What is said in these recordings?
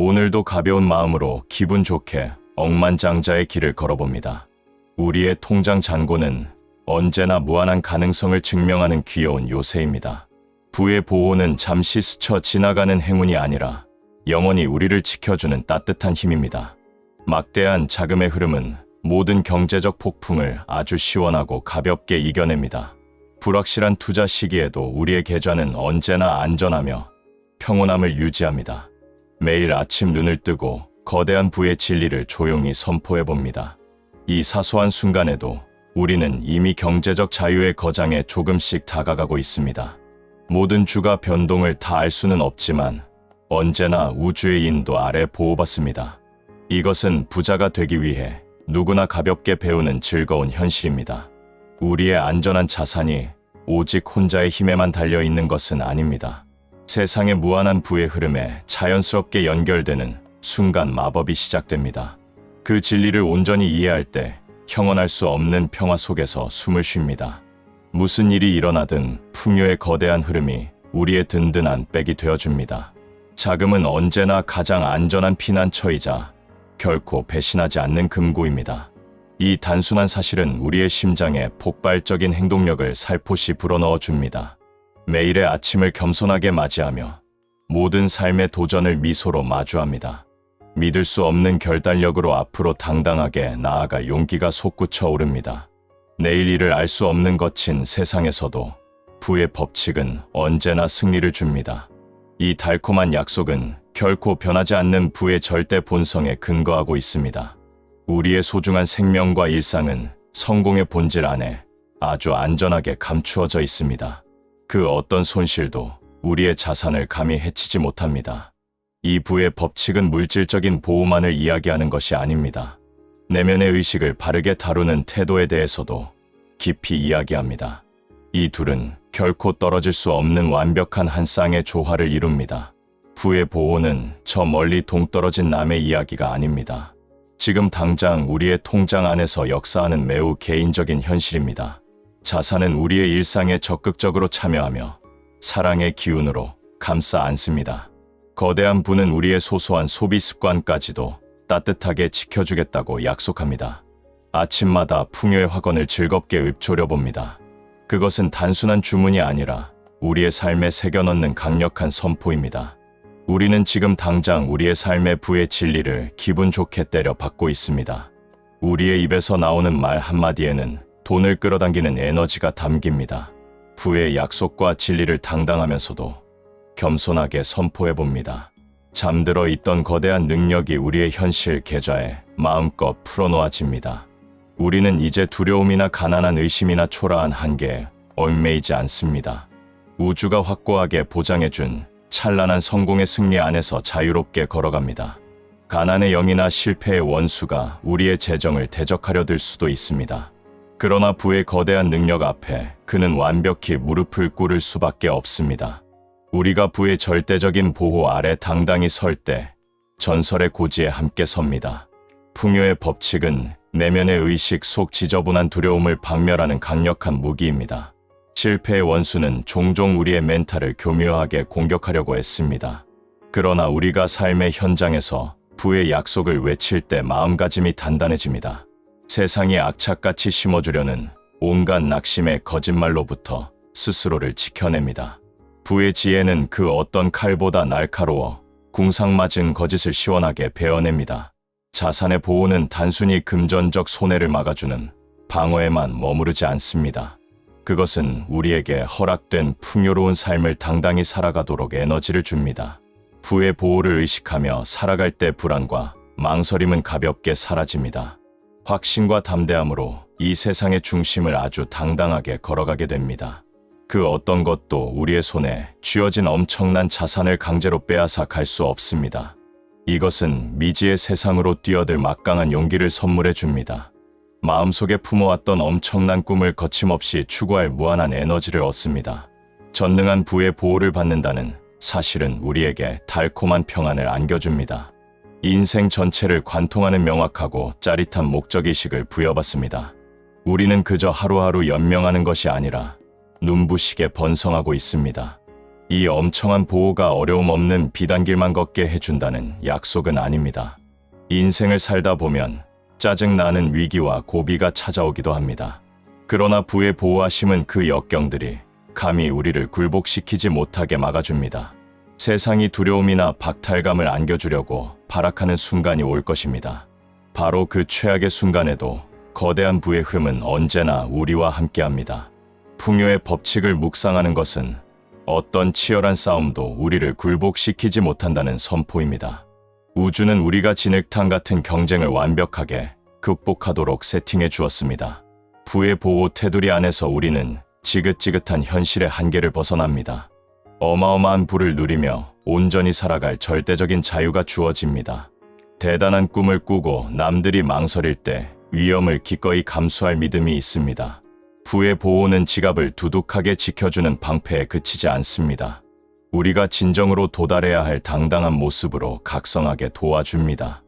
오늘도 가벼운 마음으로 기분 좋게 억만장자의 길을 걸어봅니다. 우리의 통장 잔고는 언제나 무한한 가능성을 증명하는 귀여운 요새입니다. 부의 보호는 잠시 스쳐 지나가는 행운이 아니라 영원히 우리를 지켜주는 따뜻한 힘입니다. 막대한 자금의 흐름은 모든 경제적 폭풍을 아주 시원하고 가볍게 이겨냅니다. 불확실한 투자 시기에도 우리의 계좌는 언제나 안전하며 평온함을 유지합니다. 매일 아침 눈을 뜨고 거대한 부의 진리를 조용히 선포해봅니다. 이 사소한 순간에도 우리는 이미 경제적 자유의 거장에 조금씩 다가가고 있습니다. 모든 주가 변동을 다 알 수는 없지만 언제나 우주의 인도 아래 보호받습니다. 이것은 부자가 되기 위해 누구나 가볍게 배우는 즐거운 현실입니다. 우리의 안전한 자산이 오직 혼자의 힘에만 달려있는 것은 아닙니다. 세상의 무한한 부의 흐름에 자연스럽게 연결되는 순간 마법이 시작됩니다. 그 진리를 온전히 이해할 때 형언할 수 없는 평화 속에서 숨을 쉽니다. 무슨 일이 일어나든 풍요의 거대한 흐름이 우리의 든든한 백이 되어줍니다. 자금은 언제나 가장 안전한 피난처이자 결코 배신하지 않는 금고입니다. 이 단순한 사실은 우리의 심장에 폭발적인 행동력을 살포시 불어넣어 줍니다. 매일의 아침을 겸손하게 맞이하며 모든 삶의 도전을 미소로 마주합니다. 믿을 수 없는 결단력으로 앞으로 당당하게 나아갈 용기가 솟구쳐 오릅니다. 내일 일을 알 수 없는 거친 세상에서도 부의 법칙은 언제나 승리를 줍니다. 이 달콤한 약속은 결코 변하지 않는 부의 절대 본성에 근거하고 있습니다. 우리의 소중한 생명과 일상은 성공의 본질 안에 아주 안전하게 감추어져 있습니다. 그 어떤 손실도 우리의 자산을 감히 해치지 못합니다. 이 부의 법칙은 물질적인 보호만을 이야기하는 것이 아닙니다. 내면의 의식을 바르게 다루는 태도에 대해서도 깊이 이야기합니다. 이 둘은 결코 떨어질 수 없는 완벽한 한 쌍의 조화를 이룹니다. 부의 보호는 저 멀리 동떨어진 남의 이야기가 아닙니다. 지금 당장 우리의 통장 안에서 역사하는 매우 개인적인 현실입니다. 자산은 우리의 일상에 적극적으로 참여하며 사랑의 기운으로 감싸 안습니다. 거대한 부는 우리의 소소한 소비 습관까지도 따뜻하게 지켜주겠다고 약속합니다. 아침마다 풍요의 화건을 즐겁게 읊조려봅니다. 그것은 단순한 주문이 아니라 우리의 삶에 새겨넣는 강력한 선포입니다. 우리는 지금 당장 우리의 삶의 부의 진리를 기분 좋게 때려 받고 있습니다. 우리의 입에서 나오는 말 한마디에는 돈을 끌어당기는 에너지가 담깁니다. 부의 약속과 진리를 당당하면서도 겸손하게 선포해봅니다. 잠들어 있던 거대한 능력이 우리의 현실 계좌에 마음껏 풀어놓아집니다. 우리는 이제 두려움이나 가난한 의심이나 초라한 한계에 얽매이지 않습니다. 우주가 확고하게 보장해준 찬란한 성공의 승리 안에서 자유롭게 걸어갑니다. 가난의 영이나 실패의 원수가 우리의 재정을 대적하려 들 수도 있습니다. 그러나 부의 거대한 능력 앞에 그는 완벽히 무릎을 꿇을 수밖에 없습니다. 우리가 부의 절대적인 보호 아래 당당히 설 때 전설의 고지에 함께 섭니다. 풍요의 법칙은 내면의 의식 속 지저분한 두려움을 박멸하는 강력한 무기입니다. 실패의 원수는 종종 우리의 멘탈을 교묘하게 공격하려고 애씁니다. 그러나 우리가 삶의 현장에서 부의 약속을 외칠 때 마음가짐이 단단해집니다. 세상이 악착같이 심어주려는 온갖 낙심의 거짓말로부터 스스로를 지켜냅니다. 부의 지혜는 그 어떤 칼보다 날카로워 궁상맞은 거짓을 시원하게 베어냅니다. 자산의 보호는 단순히 금전적 손해를 막아주는 방어에만 머무르지 않습니다. 그것은 우리에게 허락된 풍요로운 삶을 당당히 살아가도록 에너지를 줍니다. 부의 보호를 의식하며 살아갈 때 불안과 망설임은 가볍게 사라집니다. 확신과 담대함으로 이 세상의 중심을 아주 당당하게 걸어가게 됩니다. 그 어떤 것도 우리의 손에 쥐어진 엄청난 자산을 강제로 빼앗아 갈 수 없습니다. 이것은 미지의 세상으로 뛰어들 막강한 용기를 선물해 줍니다. 마음속에 품어왔던 엄청난 꿈을 거침없이 추구할 무한한 에너지를 얻습니다. 전능한 부의 보호를 받는다는 사실은 우리에게 달콤한 평안을 안겨줍니다. 인생 전체를 관통하는 명확하고 짜릿한 목적의식을 부여받습니다. 우리는 그저 하루하루 연명하는 것이 아니라 눈부시게 번성하고 있습니다. 이 엄청한 보호가 어려움 없는 비단길만 걷게 해준다는 약속은 아닙니다. 인생을 살다 보면 짜증나는 위기와 고비가 찾아오기도 합니다. 그러나 부의 보호하심은 그 역경들이 감히 우리를 굴복시키지 못하게 막아줍니다. 세상이 두려움이나 박탈감을 안겨주려고 발악하는 순간이 올 것입니다. 바로 그 최악의 순간에도 거대한 부의 흠은 언제나 우리와 함께합니다. 풍요의 법칙을 묵상하는 것은 어떤 치열한 싸움도 우리를 굴복시키지 못한다는 선포입니다. 우주는 우리가 진흙탕 같은 경쟁을 완벽하게 극복하도록 세팅해 주었습니다. 부의 보호 테두리 안에서 우리는 지긋지긋한 현실의 한계를 벗어납니다. 어마어마한 부를 누리며 온전히 살아갈 절대적인 자유가 주어집니다. 대단한 꿈을 꾸고 남들이 망설일 때 위험을 기꺼이 감수할 믿음이 있습니다. 부의 보호는 지갑을 두둑하게 지켜주는 방패에 그치지 않습니다. 우리가 진정으로 도달해야 할 당당한 모습으로 각성하게 도와줍니다.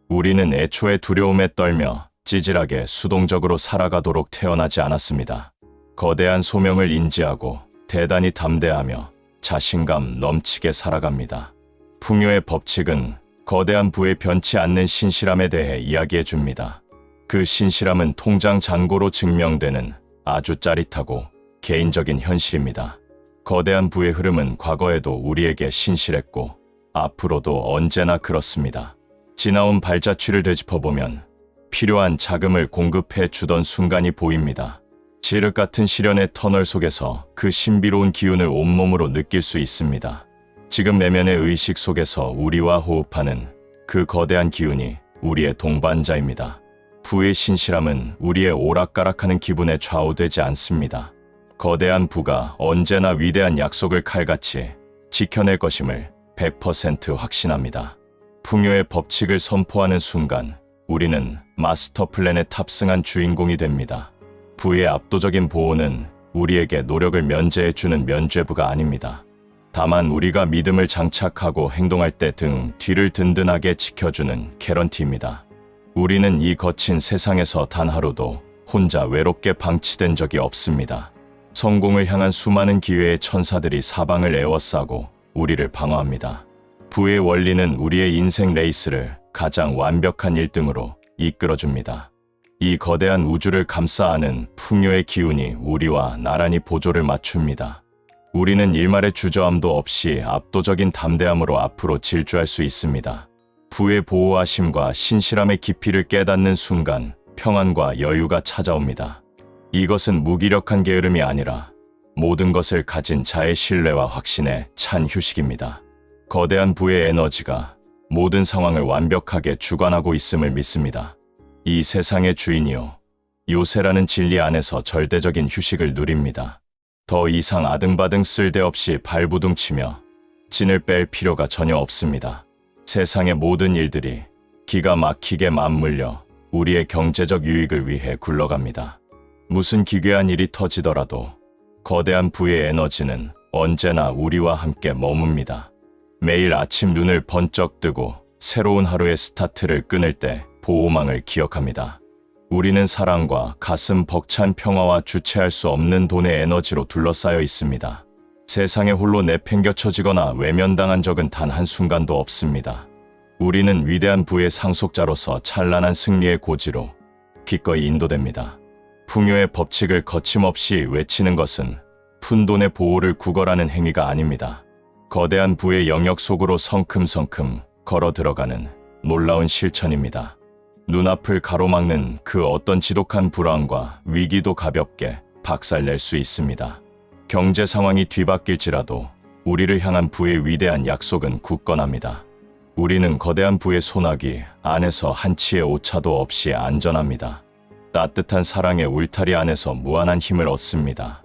우리는 애초에 두려움에 떨며 찌질하게 수동적으로 살아가도록 태어나지 않았습니다. 거대한 소명을 인지하고 대단히 담대하며 자신감 넘치게 살아갑니다. 풍요의 법칙은 거대한 부에 변치 않는 신실함에 대해 이야기해 줍니다. 그 신실함은 통장 잔고로 증명되는 아주 짜릿하고 개인적인 현실입니다. 거대한 부의 흐름은 과거에도 우리에게 신실했고 앞으로도 언제나 그렇습니다. 지나온 발자취를 되짚어보면 필요한 자금을 공급해 주던 순간이 보입니다. 칠흑 같은 시련의 터널 속에서 그 신비로운 기운을 온몸으로 느낄 수 있습니다. 지금 내면의 의식 속에서 우리와 호흡하는 그 거대한 기운이 우리의 동반자입니다. 부의 신실함은 우리의 오락가락하는 기분에 좌우되지 않습니다. 거대한 부가 언제나 위대한 약속을 칼같이 지켜낼 것임을 100% 확신합니다. 풍요의 법칙을 선포하는 순간 우리는 마스터 플랜에 탑승한 주인공이 됩니다. 부의 압도적인 보호는 우리에게 노력을 면제해주는 면죄부가 아닙니다. 다만 우리가 믿음을 장착하고 행동할 때 등 뒤를 든든하게 지켜주는 개런티입니다. 우리는 이 거친 세상에서 단 하루도 혼자 외롭게 방치된 적이 없습니다. 성공을 향한 수많은 기회의 천사들이 사방을 에워싸고 우리를 방어합니다. 부의 원리는 우리의 인생 레이스를 가장 완벽한 1등으로 이끌어줍니다. 이 거대한 우주를 감싸 안은 풍요의 기운이 우리와 나란히 보조를 맞춥니다. 우리는 일말의 주저함도 없이 압도적인 담대함으로 앞으로 질주할 수 있습니다. 부의 보호하심과 신실함의 깊이를 깨닫는 순간 평안과 여유가 찾아옵니다. 이것은 무기력한 게으름이 아니라 모든 것을 가진 자의 신뢰와 확신에 찬 휴식입니다. 거대한 부의 에너지가 모든 상황을 완벽하게 주관하고 있음을 믿습니다. 이 세상의 주인이요, 요새라는 진리 안에서 절대적인 휴식을 누립니다. 더 이상 아등바등 쓸데없이 발부둥치며 진을 뺄 필요가 전혀 없습니다. 세상의 모든 일들이 기가 막히게 맞물려 우리의 경제적 유익을 위해 굴러갑니다. 무슨 기괴한 일이 터지더라도 거대한 부의 에너지는 언제나 우리와 함께 머뭅니다. 매일 아침 눈을 번쩍 뜨고 새로운 하루의 스타트를 끊을 때 보호망을 기억합니다. 우리는 사랑과 가슴 벅찬 평화와 주체할 수 없는 돈의 에너지로 둘러싸여 있습니다. 세상에 홀로 내팽겨쳐지거나 외면당한 적은 단 한순간도 없습니다. 우리는 위대한 부의 상속자로서 찬란한 승리의 고지로 기꺼이 인도됩니다. 풍요의 법칙을 거침없이 외치는 것은 푼돈의 보호를 구걸하는 행위가 아닙니다. 거대한 부의 영역 속으로 성큼성큼 걸어 들어가는 놀라운 실천입니다. 눈앞을 가로막는 그 어떤 지독한 불황과 위기도 가볍게 박살낼 수 있습니다. 경제 상황이 뒤바뀔지라도 우리를 향한 부의 위대한 약속은 굳건합니다. 우리는 거대한 부의 소나기 안에서 한치의 오차도 없이 안전합니다. 따뜻한 사랑의 울타리 안에서 무한한 힘을 얻습니다.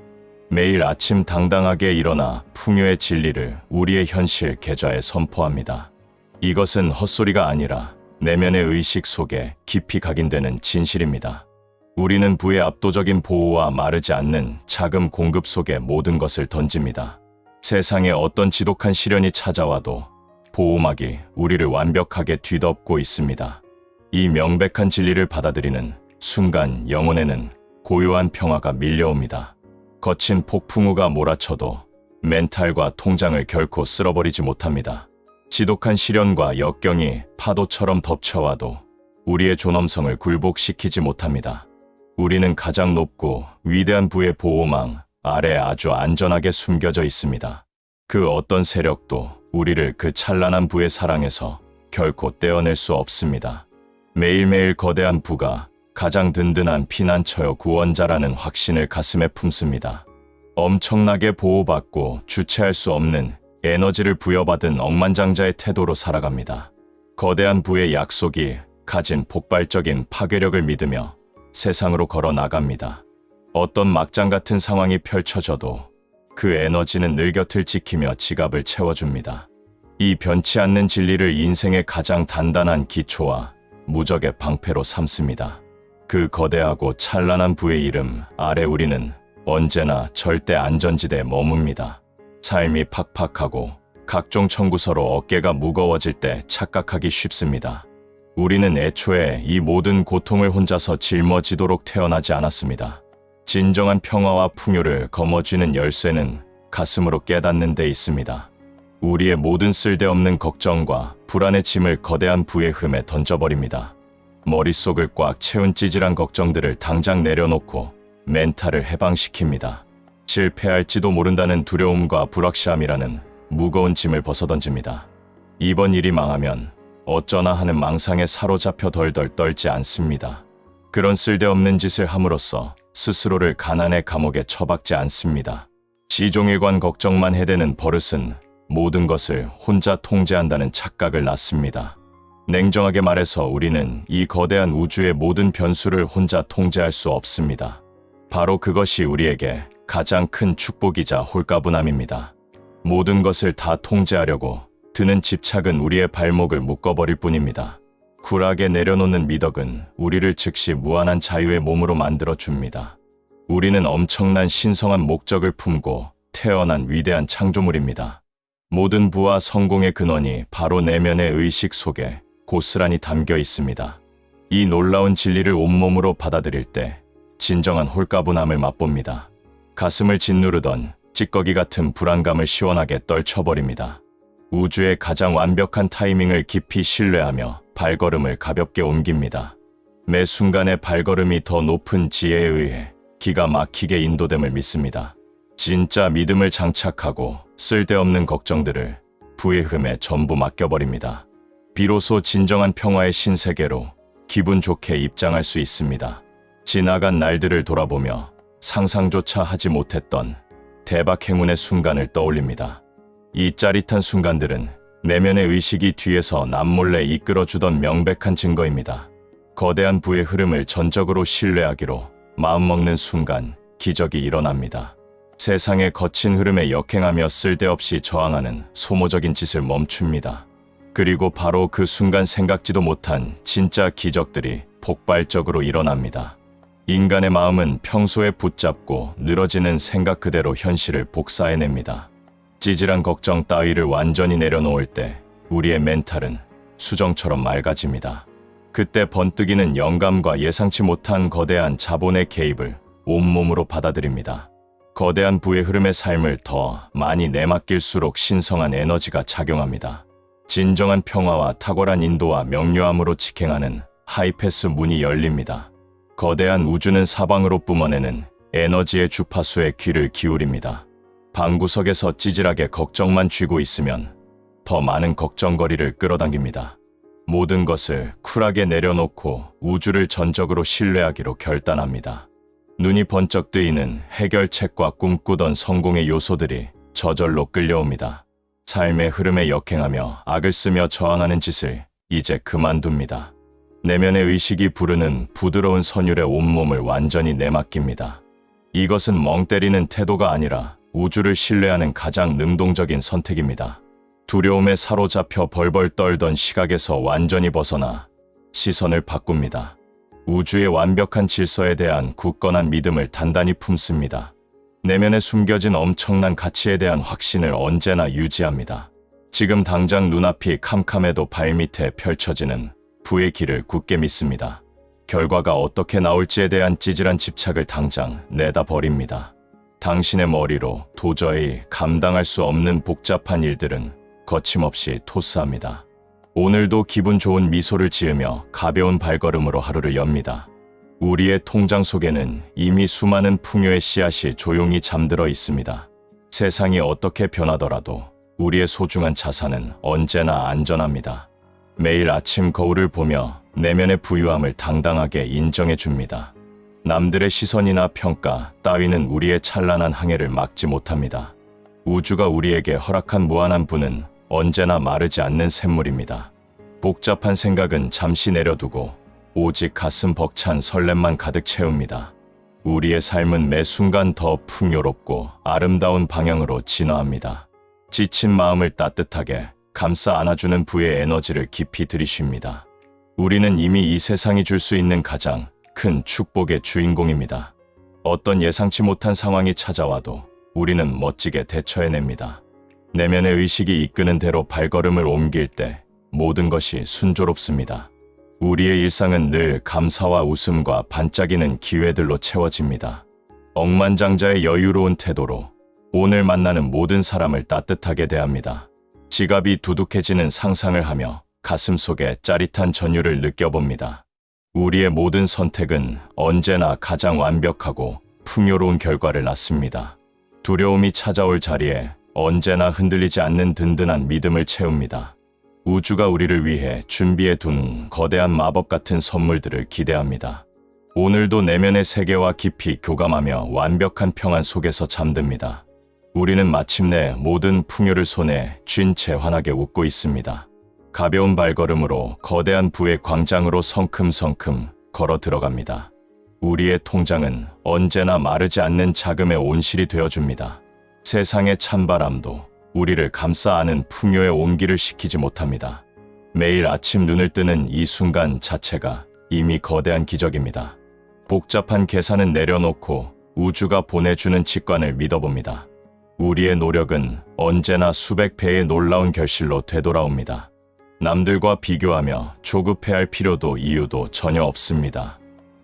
매일 아침 당당하게 일어나 풍요의 진리를 우리의 현실 계좌에 선포합니다. 이것은 헛소리가 아니라 내면의 의식 속에 깊이 각인되는 진실입니다. 우리는 부의 압도적인 보호와 마르지 않는 자금 공급 속에 모든 것을 던집니다. 세상에 어떤 지독한 시련이 찾아와도 보호막이 우리를 완벽하게 뒤덮고 있습니다. 이 명백한 진리를 받아들이는 순간 영혼에는 고요한 평화가 밀려옵니다. 거친 폭풍우가 몰아쳐도 멘탈과 통장을 결코 쓸어버리지 못합니다. 지독한 시련과 역경이 파도처럼 덮쳐와도 우리의 존엄성을 굴복시키지 못합니다. 우리는 가장 높고 위대한 부의 보호망 아래 아주 안전하게 숨겨져 있습니다. 그 어떤 세력도 우리를 그 찬란한 부의 사랑에서 결코 떼어낼 수 없습니다. 매일매일 거대한 부가 가장 든든한 피난처여 구원자라는 확신을 가슴에 품습니다. 엄청나게 보호받고 주체할 수 없는 에너지를 부여받은 억만장자의 태도로 살아갑니다. 거대한 부의 약속이 가진 폭발적인 파괴력을 믿으며 세상으로 걸어 나갑니다. 어떤 막장 같은 상황이 펼쳐져도 그 에너지는 늘 곁을 지키며 지갑을 채워줍니다. 이 변치 않는 진리를 인생의 가장 단단한 기초와 무적의 방패로 삼습니다. 그 거대하고 찬란한 부의 이름 아래 우리는 언제나 절대 안전지대에 머뭅니다. 삶이 팍팍하고 각종 청구서로 어깨가 무거워질 때 착각하기 쉽습니다. 우리는 애초에 이 모든 고통을 혼자서 짊어지도록 태어나지 않았습니다. 진정한 평화와 풍요를 거머쥐는 열쇠는 가슴으로 깨닫는 데 있습니다. 우리의 모든 쓸데없는 걱정과 불안의 짐을 거대한 부의 흠에 던져버립니다. 머릿속을 꽉 채운 찌질한 걱정들을 당장 내려놓고 멘탈을 해방시킵니다. 실패할지도 모른다는 두려움과 불확실함이라는 무거운 짐을 벗어던집니다. 이번 일이 망하면 어쩌나 하는 망상에 사로잡혀 덜덜 떨지 않습니다. 그런 쓸데없는 짓을 함으로써 스스로를 가난의 감옥에 처박지 않습니다. 시종일관 걱정만 해대는 버릇은 모든 것을 혼자 통제한다는 착각을 낳습니다. 냉정하게 말해서 우리는 이 거대한 우주의 모든 변수를 혼자 통제할 수 없습니다. 바로 그것이 우리에게 가장 큰 축복이자 홀가분함입니다. 모든 것을 다 통제하려고 드는 집착은 우리의 발목을 묶어버릴 뿐입니다. 굴하게 내려놓는 미덕은 우리를 즉시 무한한 자유의 몸으로 만들어줍니다. 우리는 엄청난 신성한 목적을 품고 태어난 위대한 창조물입니다. 모든 부와 성공의 근원이 바로 내면의 의식 속에 고스란히 담겨 있습니다. 이 놀라운 진리를 온몸으로 받아들일 때 진정한 홀가분함을 맛봅니다. 가슴을 짓누르던 찌꺼기 같은 불안감을 시원하게 떨쳐버립니다. 우주의 가장 완벽한 타이밍을 깊이 신뢰하며 발걸음을 가볍게 옮깁니다. 매 순간의 발걸음이 더 높은 지혜에 의해 기가 막히게 인도됨을 믿습니다. 진짜 믿음을 장착하고 쓸데없는 걱정들을 부의 흠에 전부 맡겨버립니다. 비로소 진정한 평화의 신세계로 기분 좋게 입장할 수 있습니다. 지나간 날들을 돌아보며 상상조차 하지 못했던 대박 행운의 순간을 떠올립니다. 이 짜릿한 순간들은 내면의 의식이 뒤에서 남몰래 이끌어주던 명백한 증거입니다. 거대한 부의 흐름을 전적으로 신뢰하기로 마음먹는 순간 기적이 일어납니다. 세상의 거친 흐름에 역행하며 쓸데없이 저항하는 소모적인 짓을 멈춥니다. 그리고 바로 그 순간 생각지도 못한 진짜 기적들이 폭발적으로 일어납니다. 인간의 마음은 평소에 붙잡고 늘어지는 생각 그대로 현실을 복사해냅니다. 찌질한 걱정 따위를 완전히 내려놓을 때 우리의 멘탈은 수정처럼 맑아집니다. 그때 번뜩이는 영감과 예상치 못한 거대한 자본의 개입을 온몸으로 받아들입니다. 거대한 부의 흐름의 삶을 더 많이 내맡길수록 신성한 에너지가 작용합니다. 진정한 평화와 탁월한 인도와 명료함으로 직행하는 하이패스 문이 열립니다. 거대한 우주는 사방으로 뿜어내는 에너지의 주파수에 귀를 기울입니다. 방구석에서 찌질하게 걱정만 쥐고 있으면 더 많은 걱정거리를 끌어당깁니다. 모든 것을 쿨하게 내려놓고 우주를 전적으로 신뢰하기로 결단합니다. 눈이 번쩍 뜨이는 해결책과 꿈꾸던 성공의 요소들이 저절로 끌려옵니다. 삶의 흐름에 역행하며 악을 쓰며 저항하는 짓을 이제 그만둡니다. 내면의 의식이 부르는 부드러운 선율에 온몸을 완전히 내맡깁니다. 이것은 멍 때리는 태도가 아니라 우주를 신뢰하는 가장 능동적인 선택입니다. 두려움에 사로잡혀 벌벌 떨던 시각에서 완전히 벗어나 시선을 바꿉니다. 우주의 완벽한 질서에 대한 굳건한 믿음을 단단히 품습니다. 내면에 숨겨진 엄청난 가치에 대한 확신을 언제나 유지합니다. 지금 당장 눈앞이 캄캄해도 발밑에 펼쳐지는 부의 길을 굳게 믿습니다. 결과가 어떻게 나올지에 대한 찌질한 집착을 당장 내다 버립니다. 당신의 머리로 도저히 감당할 수 없는 복잡한 일들은 거침없이 토스합니다. 오늘도 기분 좋은 미소를 지으며 가벼운 발걸음으로 하루를 엽니다. 우리의 통장 속에는 이미 수많은 풍요의 씨앗이 조용히 잠들어 있습니다. 세상이 어떻게 변하더라도 우리의 소중한 자산은 언제나 안전합니다. 매일 아침 거울을 보며 내면의 부유함을 당당하게 인정해 줍니다. 남들의 시선이나 평가 따위는 우리의 찬란한 항해를 막지 못합니다. 우주가 우리에게 허락한 무한한 부는 언제나 마르지 않는 샘물입니다. 복잡한 생각은 잠시 내려두고 오직 가슴 벅찬 설렘만 가득 채웁니다. 우리의 삶은 매 순간 더 풍요롭고 아름다운 방향으로 진화합니다. 지친 마음을 따뜻하게 감싸 안아주는 부의 에너지를 깊이 들이쉽니다. 우리는 이미 이 세상이 줄 수 있는 가장 큰 축복의 주인공입니다. 어떤 예상치 못한 상황이 찾아와도 우리는 멋지게 대처해냅니다. 내면의 의식이 이끄는 대로 발걸음을 옮길 때 모든 것이 순조롭습니다. 우리의 일상은 늘 감사와 웃음과 반짝이는 기회들로 채워집니다. 억만장자의 여유로운 태도로 오늘 만나는 모든 사람을 따뜻하게 대합니다. 지갑이 두둑해지는 상상을 하며 가슴 속에 짜릿한 전율을 느껴봅니다. 우리의 모든 선택은 언제나 가장 완벽하고 풍요로운 결과를 낳습니다. 두려움이 찾아올 자리에 언제나 흔들리지 않는 든든한 믿음을 채웁니다. 우주가 우리를 위해 준비해 둔 거대한 마법 같은 선물들을 기대합니다. 오늘도 내면의 세계와 깊이 교감하며 완벽한 평안 속에서 잠듭니다. 우리는 마침내 모든 풍요를 손에 쥔 채 환하게 웃고 있습니다. 가벼운 발걸음으로 거대한 부의 광장으로 성큼성큼 걸어 들어갑니다. 우리의 통장은 언제나 마르지 않는 자금의 온실이 되어줍니다. 세상의 찬바람도 우리를 감싸 안은 풍요의 온기를 식히지 못합니다. 매일 아침 눈을 뜨는 이 순간 자체가 이미 거대한 기적입니다. 복잡한 계산은 내려놓고 우주가 보내주는 직관을 믿어봅니다. 우리의 노력은 언제나 수백 배의 놀라운 결실로 되돌아옵니다. 남들과 비교하며 조급해할 필요도 이유도 전혀 없습니다.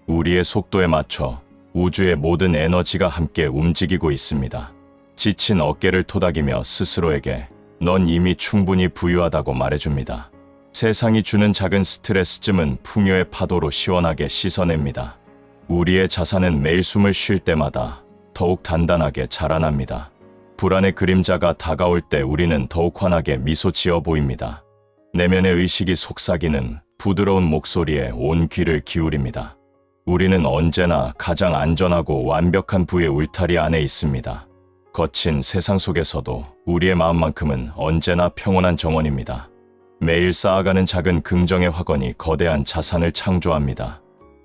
우리의 속도에 맞춰 우주의 모든 에너지가 함께 움직이고 있습니다. 지친 어깨를 토닥이며 스스로에게 넌 이미 충분히 부유하다고 말해줍니다. 세상이 주는 작은 스트레스쯤은 풍요의 파도로 시원하게 씻어냅니다. 우리의 자산은 매일 숨을 쉴 때마다 더욱 단단하게 자라납니다. 불안의 그림자가 다가올 때 우리는 더욱 환하게 미소 지어 보입니다. 내면의 의식이 속삭이는 부드러운 목소리에 온 귀를 기울입니다. 우리는 언제나 가장 안전하고 완벽한 부의 울타리 안에 있습니다. 거친 세상 속에서도 우리의 마음만큼은 언제나 평온한 정원입니다. 매일 쌓아가는 작은 긍정의 화건이 거대한 자산을 창조합니다.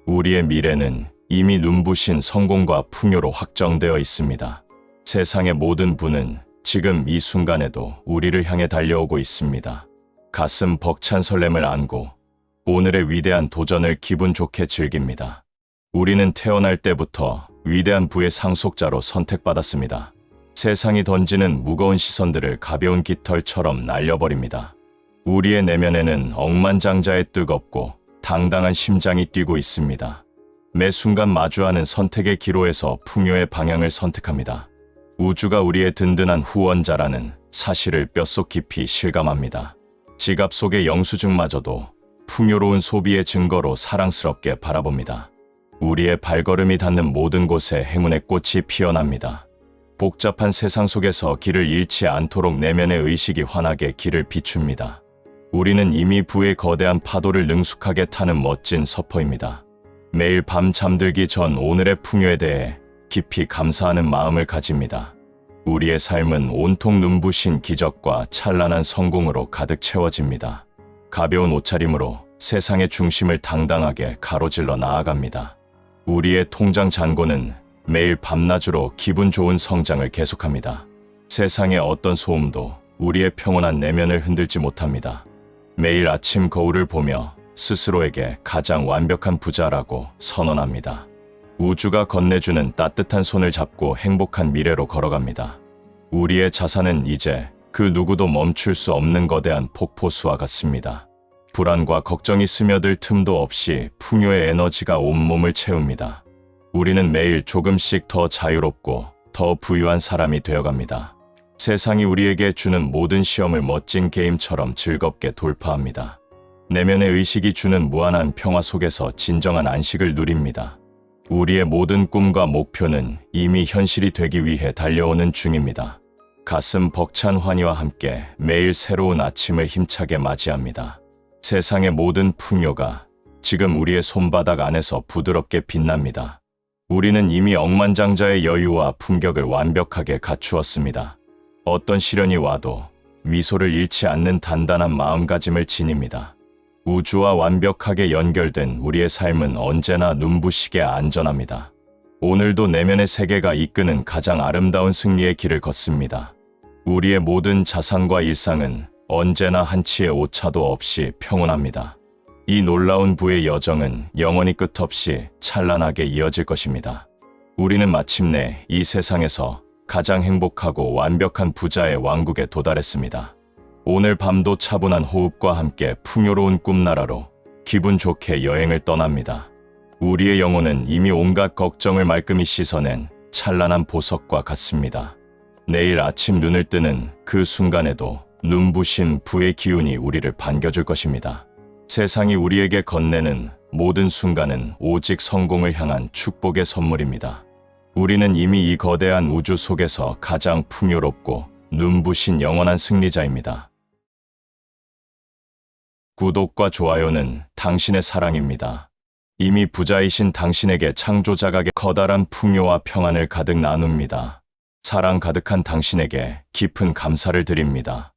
우리의 미래는 이미 눈부신 성공과 풍요로 확정되어 있습니다. 세상의 모든 부는 지금 이 순간에도 우리를 향해 달려오고 있습니다. 가슴 벅찬 설렘을 안고 오늘의 위대한 도전을 기분 좋게 즐깁니다. 우리는 태어날 때부터 위대한 부의 상속자로 선택받았습니다. 세상이 던지는 무거운 시선들을 가벼운 깃털처럼 날려버립니다. 우리의 내면에는 억만장자의 뜨겁고 당당한 심장이 뛰고 있습니다. 매 순간 마주하는 선택의 기로에서 풍요의 방향을 선택합니다. 우주가 우리의 든든한 후원자라는 사실을 뼛속 깊이 실감합니다. 지갑 속의 영수증마저도 풍요로운 소비의 증거로 사랑스럽게 바라봅니다. 우리의 발걸음이 닿는 모든 곳에 행운의 꽃이 피어납니다. 복잡한 세상 속에서 길을 잃지 않도록 내면의 의식이 환하게 길을 비춥니다. 우리는 이미 부의 거대한 파도를 능숙하게 타는 멋진 서퍼입니다. 매일 밤 잠들기 전 오늘의 풍요에 대해 깊이 감사하는 마음을 가집니다. 우리의 삶은 온통 눈부신 기적과 찬란한 성공으로 가득 채워집니다. 가벼운 옷차림으로 세상의 중심을 당당하게 가로질러 나아갑니다. 우리의 통장 잔고는 매일 밤낮으로 기분 좋은 성장을 계속합니다. 세상의 어떤 소음도 우리의 평온한 내면을 흔들지 못합니다. 매일 아침 거울을 보며 스스로에게 가장 완벽한 부자라고 선언합니다. 우주가 건네주는 따뜻한 손을 잡고 행복한 미래로 걸어갑니다. 우리의 자산은 이제 그 누구도 멈출 수 없는 거대한 폭포수와 같습니다. 불안과 걱정이 스며들 틈도 없이 풍요의 에너지가 온몸을 채웁니다. 우리는 매일 조금씩 더 자유롭고 더 부유한 사람이 되어갑니다. 세상이 우리에게 주는 모든 시험을 멋진 게임처럼 즐겁게 돌파합니다. 내면의 의식이 주는 무한한 평화 속에서 진정한 안식을 누립니다. 우리의 모든 꿈과 목표는 이미 현실이 되기 위해 달려오는 중입니다. 가슴 벅찬 환희와 함께 매일 새로운 아침을 힘차게 맞이합니다. 세상의 모든 풍요가 지금 우리의 손바닥 안에서 부드럽게 빛납니다. 우리는 이미 억만장자의 여유와 품격을 완벽하게 갖추었습니다. 어떤 시련이 와도 미소를 잃지 않는 단단한 마음가짐을 지닙니다. 우주와 완벽하게 연결된 우리의 삶은 언제나 눈부시게 안전합니다. 오늘도 내면의 세계가 이끄는 가장 아름다운 승리의 길을 걷습니다. 우리의 모든 자산과 일상은 언제나 한치의 오차도 없이 평온합니다. 이 놀라운 부의 여정은 영원히 끝없이 찬란하게 이어질 것입니다. 우리는 마침내 이 세상에서 가장 행복하고 완벽한 부자의 왕국에 도달했습니다. 오늘 밤도 차분한 호흡과 함께 풍요로운 꿈나라로 기분 좋게 여행을 떠납니다. 우리의 영혼은 이미 온갖 걱정을 말끔히 씻어낸 찬란한 보석과 같습니다. 내일 아침 눈을 뜨는 그 순간에도 눈부신 부의 기운이 우리를 반겨줄 것입니다. 세상이 우리에게 건네는 모든 순간은 오직 성공을 향한 축복의 선물입니다. 우리는 이미 이 거대한 우주 속에서 가장 풍요롭고 눈부신 영원한 승리자입니다. 구독과 좋아요는 당신의 사랑입니다. 이미 부자이신 당신에게 창조자가 커다란 풍요와 평안을 가득 나눕니다. 사랑 가득한 당신에게 깊은 감사를 드립니다.